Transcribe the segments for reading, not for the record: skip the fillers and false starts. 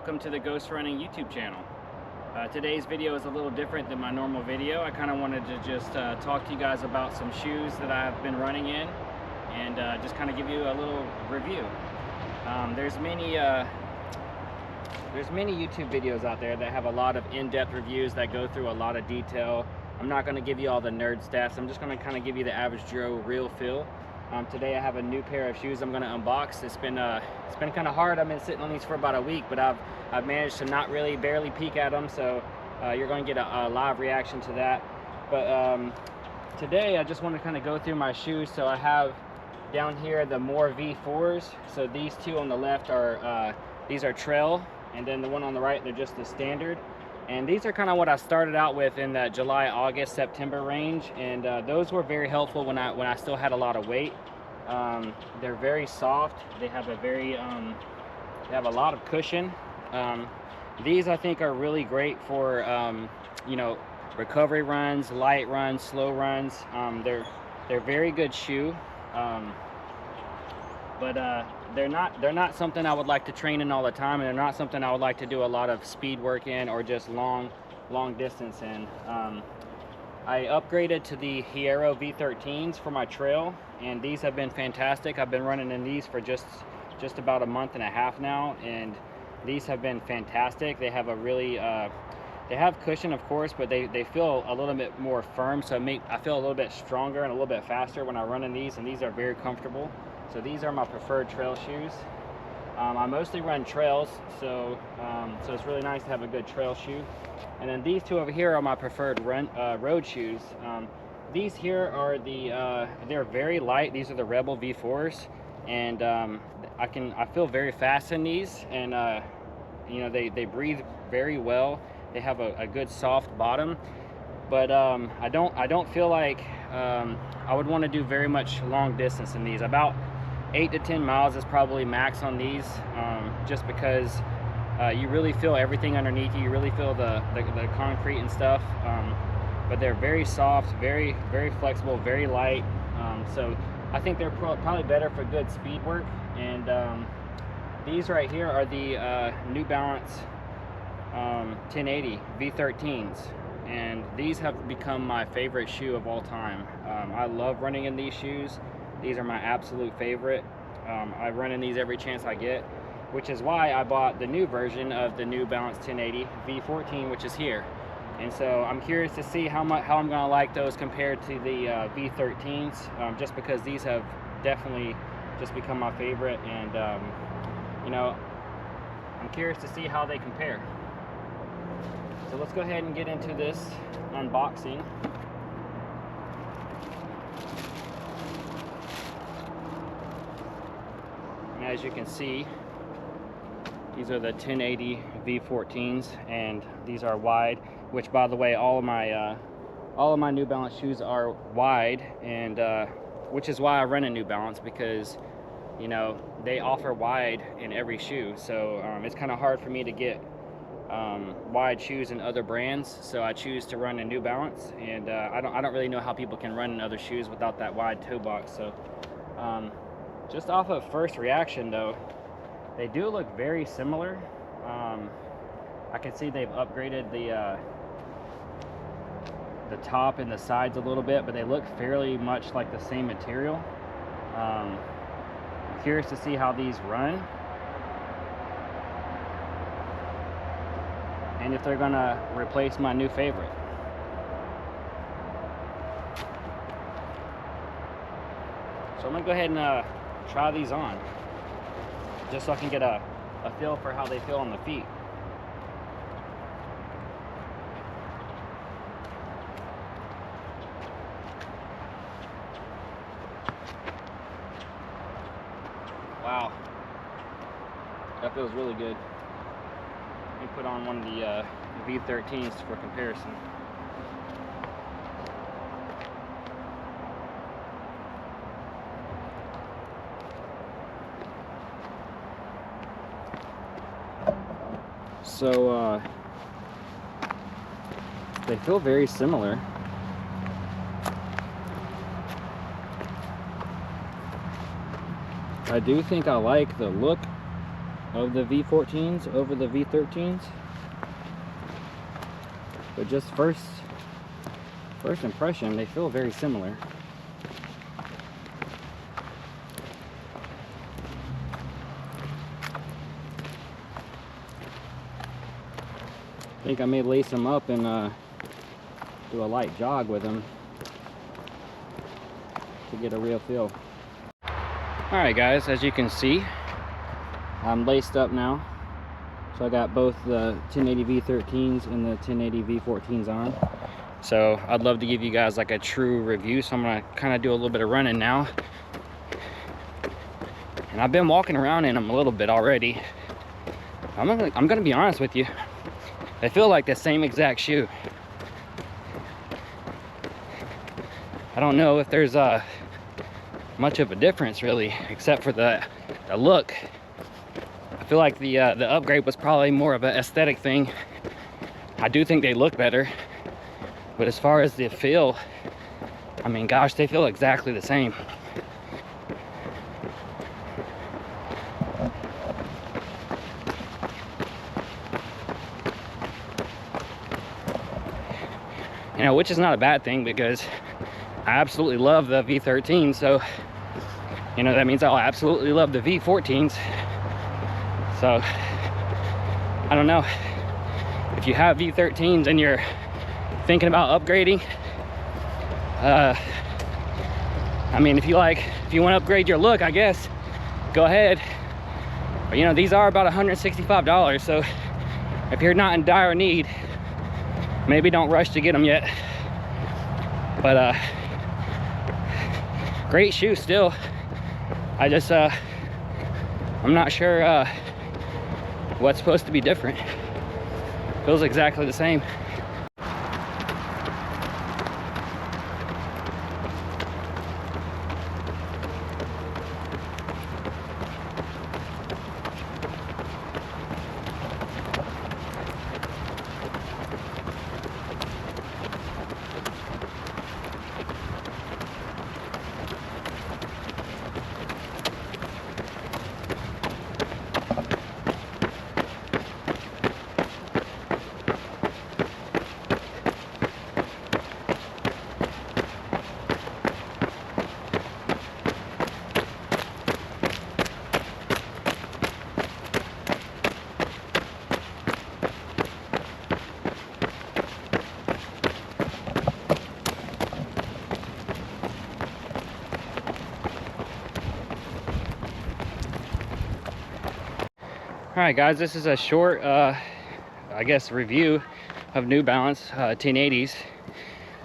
welcome to the Ghost Running YouTube channel. Today's video is a little different than my normal video. I kind of wanted to just talk to you guys about some shoes that I've been running in and just kind of give you a little review. There's many YouTube videos out there that have a lot of in-depth reviews that go through a lot of detail. I'm not going to give you all the nerd stats. I'm just going to kind of give you the average Joe real feel. Today I have a new pair of shoes I'm going to unbox. It's been kind of hard. I've been sitting on these for about a week, but I've managed to not really barely peek at them, so you're going to get a live reaction to that. But today I just want to kind of go through my shoes. So I have down here the more v14s. So these two on the left are these are trail, and then the one on the right, they're just the standard. And these are kind of what I started out with in the July, August, September range, and those were very helpful when I still had a lot of weight. They're very soft. They have a very they have a lot of cushion. These I think are really great for you know, recovery runs, light runs, slow runs. They're very good shoe. But they're not something I would like to train in all the time, and they're not something I would like to do a lot of speed work in or just long distance in. I upgraded to the Hierro v13s for my trail, and these have been fantastic. I've been running in these for just about a month and a half now, and these have been fantastic. They have a really they have cushion, of course, but they feel a little bit more firm, so I feel a little bit stronger and a little bit faster when I run in these, and these are very comfortable. So these are my preferred trail shoes. I mostly run trails, so it's really nice to have a good trail shoe. And then these two over here are my preferred road shoes. These here are they're very light. These are the Rebel V4s, and I feel very fast in these, and you know, they breathe very well. They have a good soft bottom, but I don't feel like I would want to do very much long distance in these. About 8 to 10 miles is probably max on these, just because you really feel everything underneath you. You really feel the concrete and stuff, but they're very soft, very flexible, very light. So I think they're probably better for good speed work. And these right here are the New Balance 1080 v13s, and these have become my favorite shoe of all time. I love running in these shoes. These are my absolute favorite. I run in these every chance I get, which is why I bought the new version of the New Balance 1080 v14, which is here. And so I'm curious to see how I'm gonna like those compared to the v13s, just because these have definitely just become my favorite. And you know, I'm curious to see how they compare. So let's go ahead and get into this unboxing. As you can see, these are the 1080 v14s, and these are wide, which, by the way, all of my New Balance shoes are wide, and which is why I run a New Balance, because, you know, they offer wide in every shoe. So it's kind of hard for me to get wide shoes in other brands, so I choose to run a New Balance. And I don't really know how people can run in other shoes without that wide toe box. So just off of first reaction, though, they do look very similar. I can see they've upgraded the top and the sides a little bit, but they look fairly much like the same material. I'm curious to see how these run, and if they're gonna replace my new favorite. So I'm gonna go ahead and try these on, just so I can get a feel for how they feel on the feet. Wow, that feels really good. Let me put on one of the v13s for comparison. So they feel very similar. I do think I like the look of the V14s over the V13s. But just first impression, they feel very similar. I think I may lace them up and do a light jog with them to get a real feel. Alright guys, as you can see, I'm laced up now. So I got both the 1080 V13s and the 1080 V14s on. So I'd love to give you guys like a true review. So I'm gonna kind of do a little bit of running now. And I've been walking around in them a little bit already. I'm gonna be honest with you. They feel like the same exact shoe. I don't know if there's much of a difference really, except for the look. I feel like the upgrade was probably more of an aesthetic thing. I do think they look better, but as far as the feel, I mean, gosh, they feel exactly the same. You know, which is not a bad thing because I absolutely love the V13, so you know that means I'll absolutely love the V14s. So I don't know, if you have V13s and you're thinking about upgrading, I mean, if you want to upgrade your look, I guess go ahead. But you know, these are about $165, so if you're not in dire need, maybe don't rush to get them yet. But great shoe still. I just I'm not sure what's supposed to be different. Feels exactly the same. Alright guys, this is a short, I guess, review of New Balance 1080s.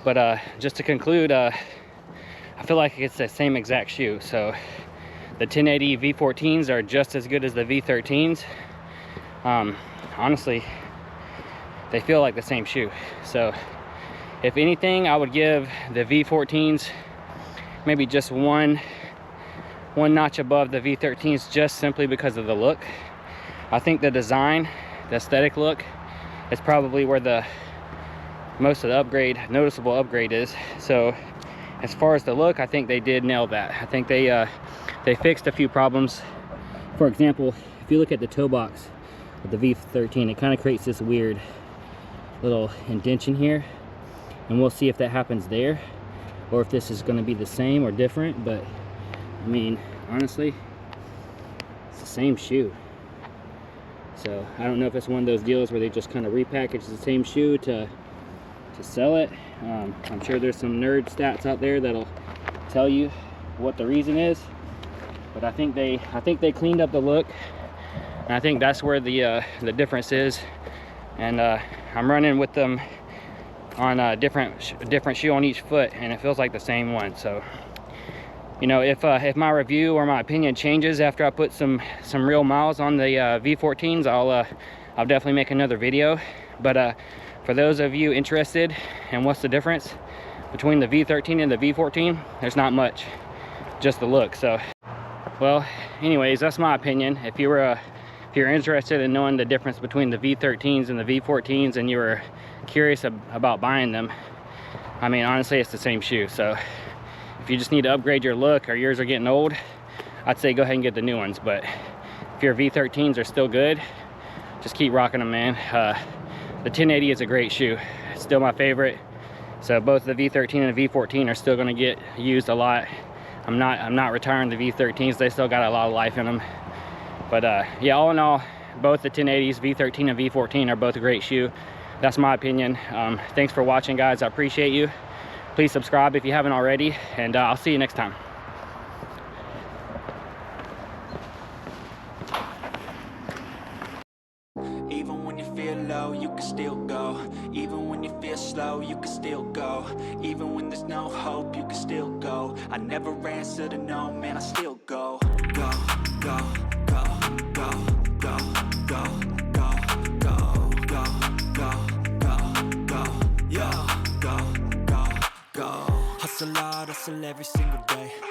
But just to conclude, I feel like it's the same exact shoe. So the 1080 V14s are just as good as the V13s. Honestly, they feel like the same shoe. So if anything, I would give the V14s maybe just one notch above the V13s, just simply because of the look. I think the design, the aesthetic look, is probably where the most of the noticeable upgrade is. So as far as the look, I think they did nail that. I think they fixed a few problems. For example, if you look at the toe box of the V13, it kind of creates this weird little indentation here, and we'll see if that happens there or if this is going to be the same or different. But I mean, honestly, it's the same shoe. So I don't know if it's one of those deals where they just kind of repackage the same shoe to sell it. I'm sure there's some nerd stats out there that'll tell you what the reason is, but I think they cleaned up the look, and I think that's where the difference is. And I'm running with them on a different shoe on each foot, and it feels like the same one. So you know, if my review or my opinion changes after I put some real miles on the V14s, I'll definitely make another video. But for those of you interested in what's the difference between the V13 and the V14, there's not much, just the look. So, well, anyways, that's my opinion. If you're interested in knowing the difference between the V13s and the V14s, and you were curious about buying them, I mean, honestly, it's the same shoe. So if you just need to upgrade your look or yours are getting old, I'd say go ahead and get the new ones. But if your V13s are still good, just keep rocking them, man. The 1080 is a great shoe. It's still my favorite. So both the V13 and the V14 are still gonna get used a lot. I'm not retiring the V13s. They still got a lot of life in them. But yeah, all in all, both the 1080s, V13 and V14 are both a great shoe. That's my opinion. Thanks for watching, guys. I appreciate you. Please subscribe if you haven't already, and I'll see you next time. Even when you feel low, you can still go. Even when you feel slow, you can still go. Even when there's no hope, you can still go. I never answer to no, man, I still go. Go, go, go, go, go, go, go, go, go, go, go, go, yeah, go, go, go. Hustle hard, hustle every single day.